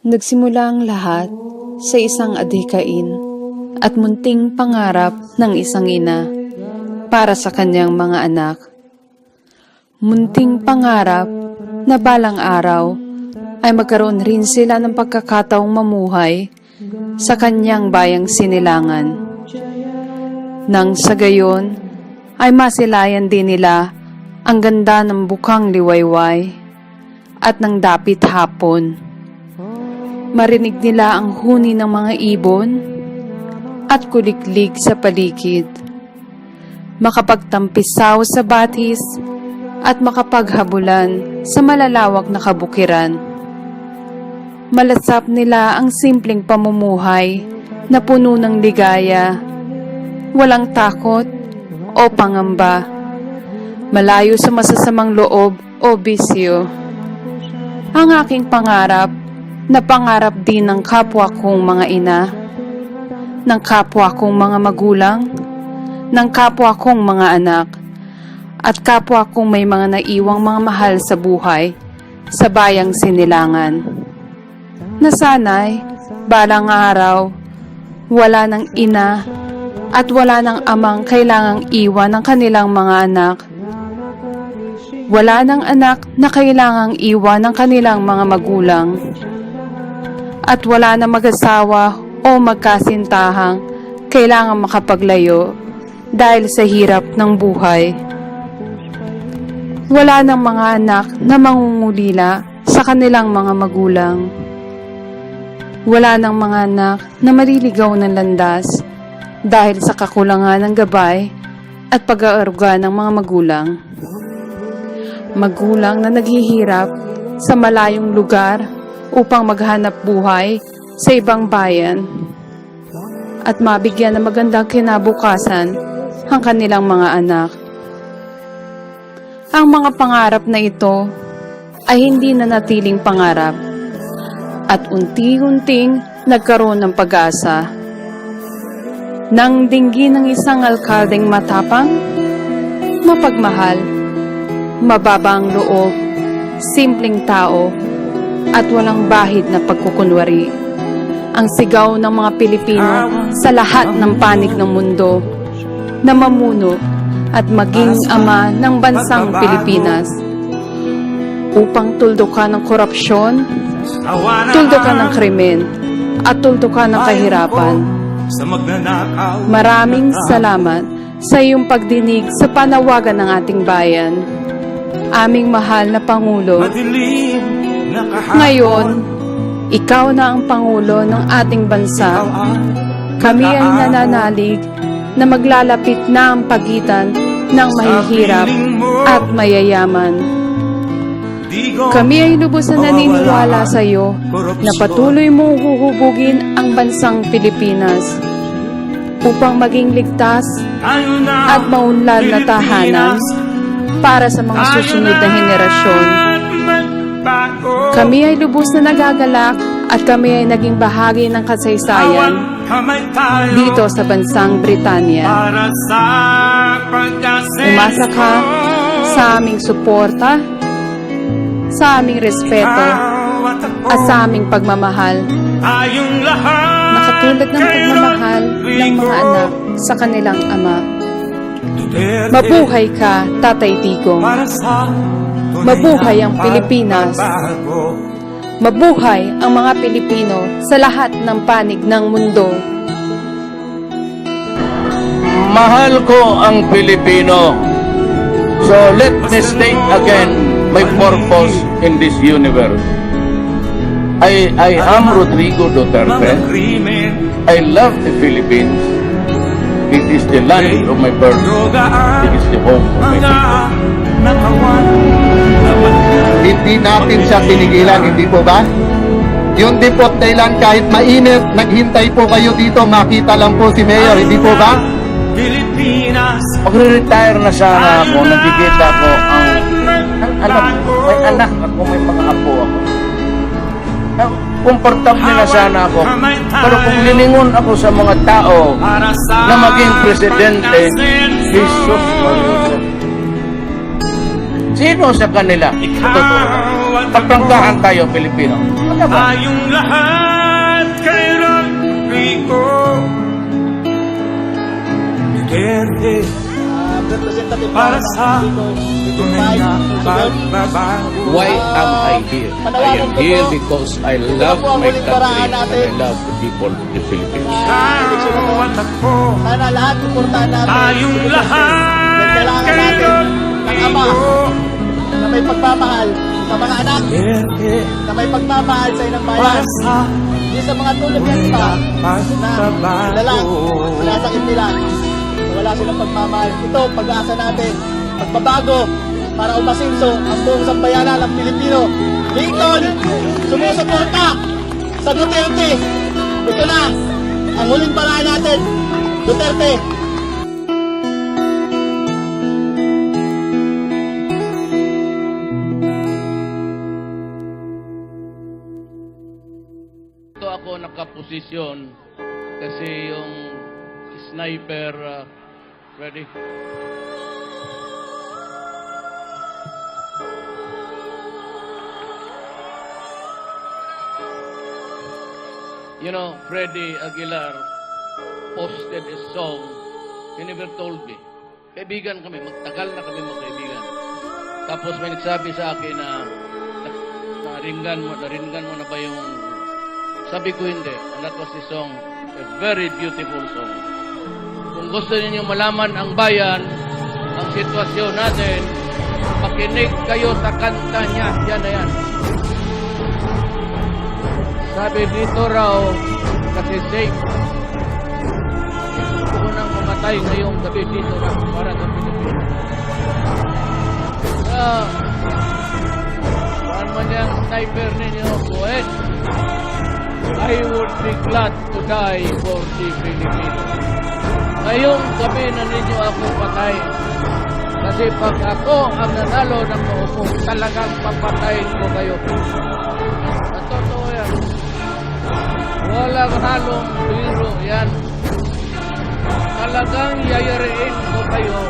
Nagsimula ang lahat sa isang adhikain at munting pangarap ng isang ina para sa kanyang mga anak. Munting pangarap na balang araw ay magkaroon rin sila ng pagkakataong mamuhay sa kanyang bayang sinilangan. Nang sa gayon ay masilayan din nila ang ganda ng bukang liwayway at ng dapit hapon. Marinig nila ang huni ng mga ibon at kuliklig sa paligid. Makapagtampisaw sa batis at makapaghabulan sa malalawak na kabukiran. Malasap nila ang simpleng pamumuhay na puno ng ligaya, walang takot o pangamba, malayo sa masasamang loob o bisyo. Ang aking pangarap na pangarap din ng kapwa kong mga ina, ng kapwa kong mga magulang, ng kapwa kong mga anak, at kapwa kong may mga naiwang mga mahal sa buhay sa bayang sinilangan. Na sana'y balang araw, wala ng ina at wala ng amang kailangang iwan ng kanilang mga anak. Wala ng anak na kailangang iwan ng kanilang mga magulang. At wala na mag-asawa o magkasintahang kailangan makapaglayo dahil sa hirap ng buhay. Wala ng mga anak na mangungulila sa kanilang mga magulang. Wala ng mga anak na maliligaw ng landas dahil sa kakulangan ng gabay at pag-aaruga ng mga magulang. Magulang na naghihirap sa malayong lugar upang maghanap buhay sa ibang bayan at mabigyan ng magandang kinabukasan ang kanilang mga anak. Ang mga pangarap na ito ay hindi nanatiling pangarap at unti-unting nagkaroon ng pag-asa. Nang dinggin ng isang alkaldeng matapang, mapagmahal, mababa ang loob, simpleng tao, at walang bahid na pagkukunwari. Ang sigaw ng mga Pilipino sa lahat ng panig ng mundo na mamuno at maging ama ng bansang Pilipinas upang tuldukan ng korupsyon, tuldukan ng krimen, at tuldukan ng kahirapan. Maraming salamat sa iyong pagdinig sa panawagan ng ating bayan. Aming mahal na Pangulo, ngayon, ikaw na ang Pangulo ng ating bansa. Kami ay nananalig na maglalapit na ang pagitan ng mahihirap at mayayaman. Kami ay lubos na naniniwala sa iyo na patuloy mong huhubugin ang bansang Pilipinas upang maging ligtas at maunlad na tahanan para sa mga susunod na henerasyon. Kami ay lubos na nagagalak at kami ay naging bahagi ng kasaysayan dito sa bansang Britanya. Umasa ka sa aming suporta, sa aming respeto, at sa aming pagmamahal, na katulad ng pagmamahal ng mga anak sa kanilang ama. Mabuhay ka, Tatay Digong. Mabuhay ang Pilipinas. Mabuhay ang mga Pilipino sa lahat ng panig ng mundo. Mahal ko ang Pilipino. So let me state again my purpose in this universe. I am Rodrigo Duterte. I love the Philippines. It is the land of my birth. It is the home of my people. Hindi natin siya tinigilan, hindi po ba? Yung depot dahilan kahit mainit, naghintay po kayo dito, makita lang po si Mayor, hindi po ba? Magre-retire na sana ako, nakikita ko ang anak, may anak ako, may mga apo ako. Komportable na sana ako. Pero kung lilingon ako sa mga tao na maging presidente, Jesus Maria, sino sa kanila? Totoo. Magprangkahan tayo, Pilipino. Ano ba? Tayong lahat kay Rodrigo Duterte para sa tunay na pagbabago. Why am I here? I am here because I love my country and I love the people of the Philippines. Ikaw at ako, Sana lahat suportahan natin. tayong lahat Kailangan kay natin ng ama Rodrigo na may pagmamahal sa mga anak, Duterte na may pagmamahal sa ilang para bayan. sa Hindi sa mga tulad ng tunay iba na na lala, pagbabago. sinasakit nila. Wala silang pagmamahal. Ito, pag-asa natin. Pagbabago para umasinso ang buong sambayanan ng Pilipino. Lincoln, sumusuporta sa Duterte. Ito na, ang huling paraan natin. Duterte. Ito ako nakaposisyon kasi yung sniper, ready? You know, Freddie Aguilar posted a song. He never told me. Kaibigan kami, magtagal na kami magkaibigan. Tapos may nagsabi sa akin na naringgan mo na ba yung... Sabi ko hindi. And that was the song, a very beautiful song. Kung gusto niyo malaman ang bayan, ang sitwasyon natin, makinig kayo sa kanta niya. Yan na yan. Sabi dito raw, kasi safe. Gusto ko nang mamatay ngayong gabi dito raw para sa Pilipinas. Saan man yung sniper ninyo, go ahead. I would be glad to die for the Philippines. Ngayong gabi na ninyo ako patay. Kasi pag ako ang nanalo ng maupo, talagang papatayin ko kayo. At totoo yan. Walang halong biro yan. Talagang yayariin ko kayo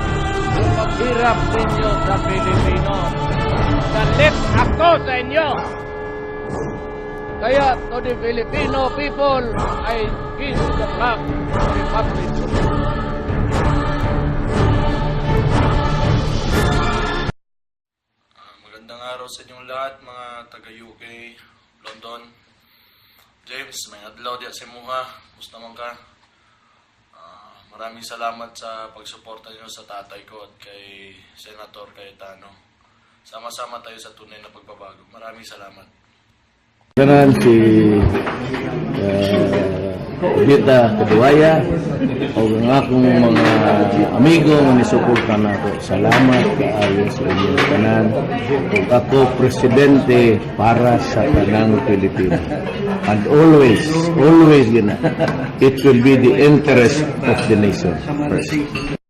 sa paghirap ninyo sa Pilipino. Galit ako sa inyo. Kaya to the Filipino people, I kiss the flag of the Republic. Magandang araw sa inyong lahat, mga taga-UK, London. James, may adlaw diya sa Muha. Gusto naman ka? Maraming salamat sa pagsuporta niyo sa tatay ko at kay Senator Cayetano. Sama-sama tayo sa tunay na pagbabago. Maraming salamat. Kanan si Vita Kaduaya o ang akong mga amigo nga nisuporta nako. Salamat kaayo sa inyong tanan. Ug ako presidente para sa tanang Pilipino. And always gina, it will be the interest of the nation first.